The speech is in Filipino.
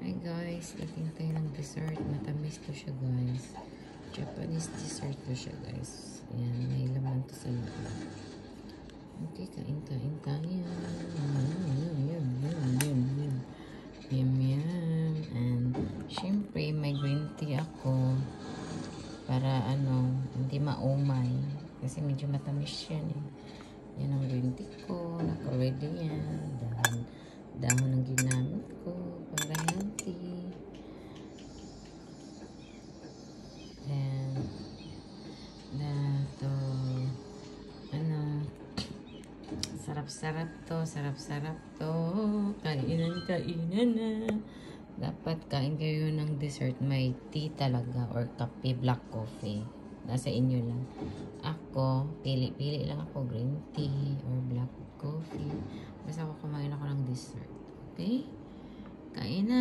Hi guys, eating tayo ng dessert. Matamis to siya guys. Japanese dessert to siya guys. Ayan, may laman to sa loob. Okay, kain tayo. Yum. And syempre may green tea ako para hindi maumay. Kasi medyo matamis yan eh. Yan ang green tea ko. Naka-ready yan. Dahon ang ginamit ko para healthy. And sarap-sarap to. Kainan na. Dapat kain kayo ng dessert. May tea talaga or kape, black coffee. Nasa inyo lang. Ako, pili lang ako green tea or black coffee. Basta ako kumain ako ng dessert. Okay? Kain na.